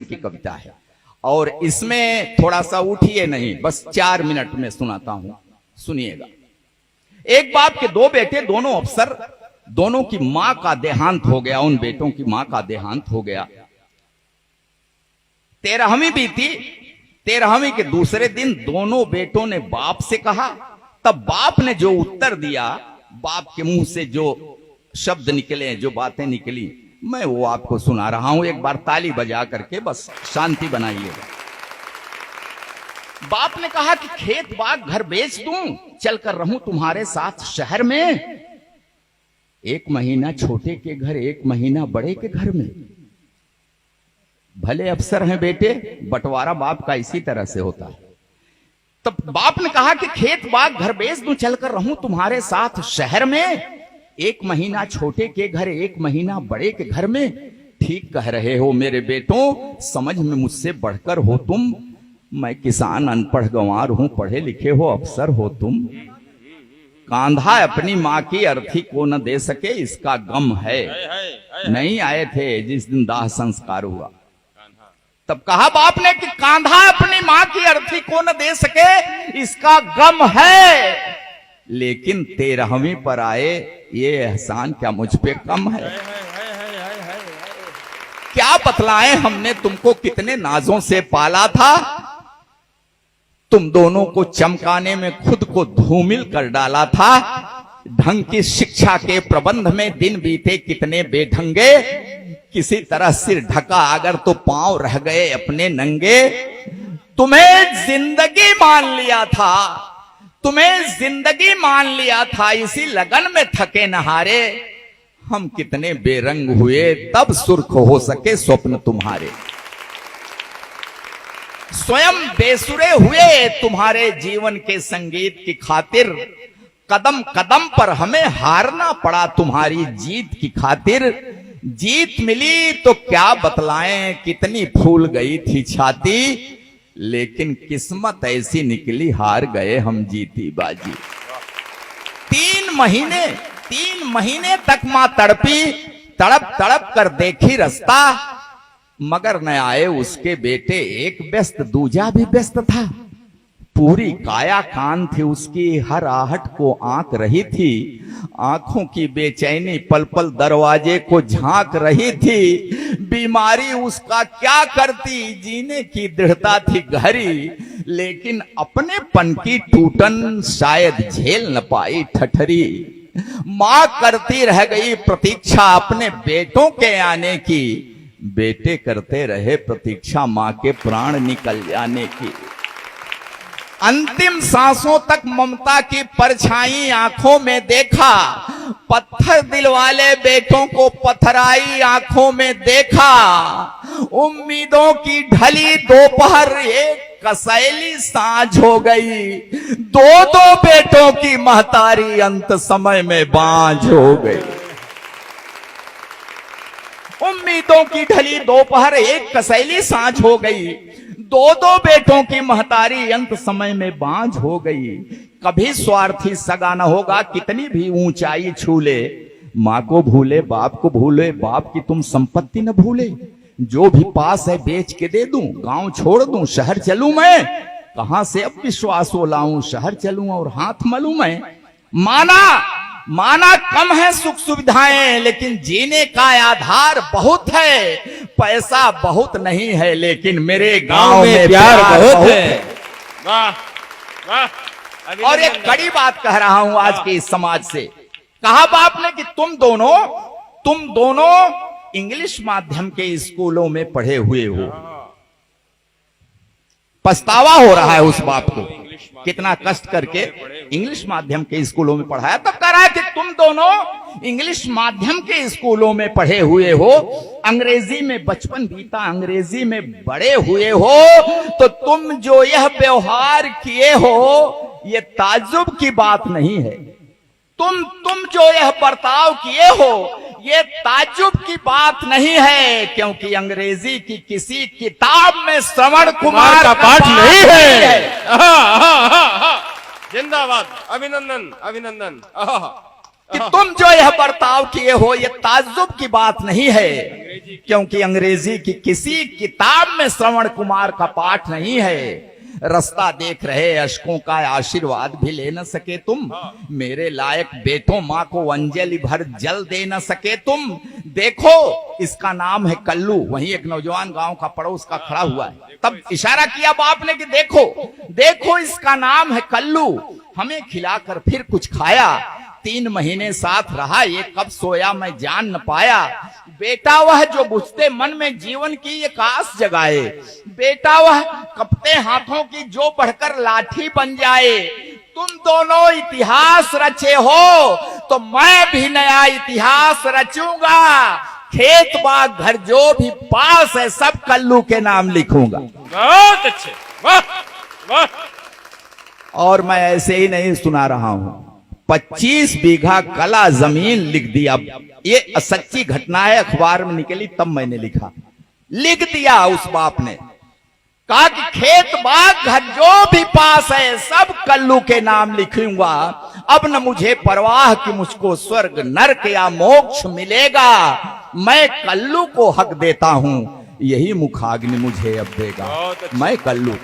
की कविता है और इसमें थोड़ा सा उठिए नहीं, बस 4 मिनट में सुनाता हूं, सुनिएगा। एक बाप के 2 बेटे, दोनों अफसर, दोनों की मां का देहांत हो गया, उन बेटों की मां का देहांत हो गया। 13वीं बीती, 13वीं के दूसरे दिन दोनों बेटों ने बाप से कहा। तब बाप ने जो उत्तर दिया, बाप के मुंह से जो शब्द निकले, जो बातें निकली, मैं वो आपको सुना रहा हूं। एक बार ताली बजा करके बस शांति बनाइएगा। बाप ने कहा कि खेत बाग घर बेच दूं, चलकर रहूं तुम्हारे साथ शहर में। 1 महीना छोटे के घर, 1 महीना बड़े के घर में। भले अफसर हैं बेटे, बंटवारा बाप का इसी तरह से होता है। तब बाप ने कहा कि खेत बाग घर बेच दूं, चलकर रहूं तुम्हारे साथ शहर में। 1 महीना छोटे के घर, 1 महीना बड़े के घर में। ठीक कह रहे हो मेरे बेटों, समझ में मुझसे बढ़कर हो तुम। मैं किसान अनपढ़ गंवार हूं, पढ़े लिखे हो अफसर हो तुम। कांधा अपनी मां की अर्थी को न दे सके, इसका गम है। नहीं आए थे जिस दिन दाह संस्कार हुआ। तब कहा बाप ने कि कांधा अपनी मां की अर्थी को न दे सके, इसका गम है। लेकिन 13वीं पर आए, ये एहसान क्या मुझ पे कम है? क्या बतलाएं, हमने तुमको कितने नाजों से पाला था। तुम दोनों को चमकाने में खुद को धूमिल कर डाला था। ढंग की शिक्षा के प्रबंध में दिन बीते कितने बेढंगे। किसी तरह सिर ढका अगर तो पांव रह गए अपने नंगे। तुम्हें जिंदगी मान लिया था, तुम्हें जिंदगी मान लिया था, इसी लगन में थके नहारे। हम कितने बेरंग हुए, तब सुर्ख हो सके स्वप्न तुम्हारे। स्वयं बेसुरे हुए तुम्हारे जीवन के संगीत की खातिर। कदम कदम पर हमें हारना पड़ा तुम्हारी जीत की खातिर। जीत मिली तो क्या बतलाएं, कितनी फूल गई थी छाती। लेकिन किस्मत ऐसी निकली, हार गए हम जीती बाजी। 3 महीने तक मां तड़पी, तड़प तड़प कर देखी रास्ता। मगर न आए उसके बेटे, एक व्यस्त दूजा भी व्यस्त था। पूरी काया कान थी उसकी, हर आहट को आंक रही थी। आंखों की बेचैनी पल पल दरवाजे को झांक रही थी। बीमारी उसका क्या करती, जीने की दृढ़ता थी गहरी। लेकिन अपने पन की टूटन शायद झेल न पाई ठठरी। मां करती रह गई प्रतीक्षा अपने बेटों के आने की। बेटे करते रहे प्रतीक्षा मां के प्राण निकल जाने की। अंतिम सांसों तक ममता की परछाई आंखों में देखा। पत्थर दिल वाले बेटों को पथराई आंखों में देखा। उम्मीदों की ढली दोपहर, एक कसैली सांझ हो गई। 2 बेटों की महतारी अंत समय में बांझ हो गई। उम्मीदों की ढली दोपहर, एक कसैली सांझ हो गई। 2 बेटों की महतारी अंत समय में बांझ हो गई। कभी स्वार्थी सगा न होगा, कितनी भी ऊंचाई छू ले। मां को भूले, बाप को भूले, बाप की तुम संपत्ति न भूले। जो भी पास है बेच के दे दूं, गांव छोड़ दूं, शहर चलूं मैं। कहां से अब विश्वास हो लाऊं, शहर चलूं और हाथ मलूं मैं। माना कम है सुख सुविधाएं, लेकिन जीने का आधार बहुत है। पैसा बहुत नहीं है, लेकिन मेरे गांव में प्यार बहुत है। वाह वाह। और एक कड़ी बात कह रहा हूं आज के इस समाज से। कहा बाप ने कि तुम दोनों इंग्लिश माध्यम के स्कूलों में पढ़े हुए हो। पछतावा हो रहा है उस बाप को, कितना कष्ट करके इंग्लिश माध्यम के स्कूलों में पढ़ाया। तब कह रहा है कि तुम दोनों इंग्लिश माध्यम के स्कूलों में पढ़े हुए हो, अंग्रेजी में बचपन बीता, अंग्रेजी में बड़े हुए हो। तो तुम जो यह व्यवहार किए हो, ये ताज्जुब की बात नहीं है। तुम जो यह बर्ताव किए हो, ये ताज्जुब की बात नहीं है। क्योंकि अंग्रेजी की किसी किताब में श्रवण कुमार का पाठ नहीं है। जिंदाबाद, अभिनंदन अभिनंदन। कि तुम जो यह बर्ताव किए हो ये ताज्जुब की बात नहीं है, क्योंकि अंग्रेजी की किसी किताब में श्रवण कुमार का पाठ नहीं है। रास्ता देख रहे अशकों का आशीर्वाद भी ले न सके तुम, मेरे लायक बेटों माँ को अंजलि भर जल दे न सके तुम। देखो इसका नाम है कल्लू। वहीं एक नौजवान गांव का पड़ोस का खड़ा हुआ है, तब इशारा किया बाप ने कि देखो देखो इसका नाम है कल्लू, हमें खिलाकर फिर कुछ खाया, 3 महीने साथ रहा, ये कब सोया मैं जान न पाया। बेटा वह जो बुझते मन में जीवन की एक आस जगाए, बेटा वह कपते हाथों की जो बढ़कर लाठी बन जाए। तुम दोनों इतिहास रचे हो तो मैं भी नया इतिहास रचूंगा, खेत बाग घर जो भी पास है सब कल्लू के नाम लिखूंगा। बहुत अच्छे, वाह वाह। और मैं ऐसे ही नहीं सुना रहा हूं, 25 बीघा कला जमीन लिख दिया। ये सच्ची घटना है, अखबार में निकली तब मैंने लिख दिया। उस बाप ने कहा कि खेत बाग घर जो भी पास है सब कल्लू के नाम लिखूंगा। अब न मुझे परवाह कि मुझको स्वर्ग नरक या मोक्ष मिलेगा, मैं कल्लू को हक देता हूं, यही मुखाग्नि मुझे अब देगा। मैं कल्लू